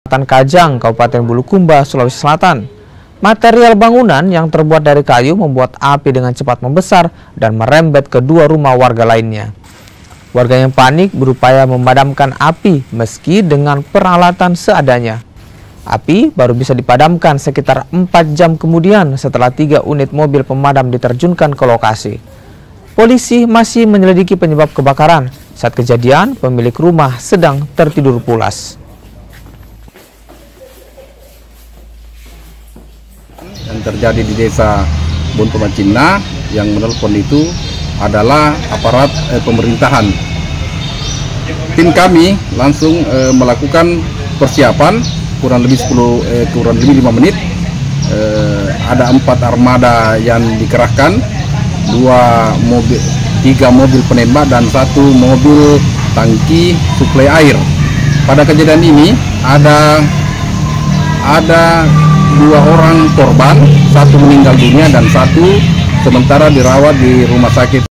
Kecamatan Kajang, Kabupaten Bulukumba, Sulawesi Selatan. Material bangunan yang terbuat dari kayu membuat api dengan cepat membesar dan merembet ke dua rumah warga lainnya. Warga yang panik berupaya memadamkan api meski dengan peralatan seadanya. Api baru bisa dipadamkan sekitar 4 jam kemudian setelah 3 unit mobil pemadam diterjunkan ke lokasi. Polisi masih menyelidiki penyebab kebakaran. Saat kejadian, pemilik rumah sedang tertidur pulas. Yang terjadi di desa Bontomacina yang menelpon itu adalah aparat pemerintahan. Tim kami langsung melakukan persiapan kurang lebih 5 menit. Ada 4 armada yang dikerahkan, 3 mobil penembak dan 1 mobil tangki suplai air. Pada kejadian ini ada 2 orang korban, 1 meninggal dunia dan 1 sementara dirawat di rumah sakit.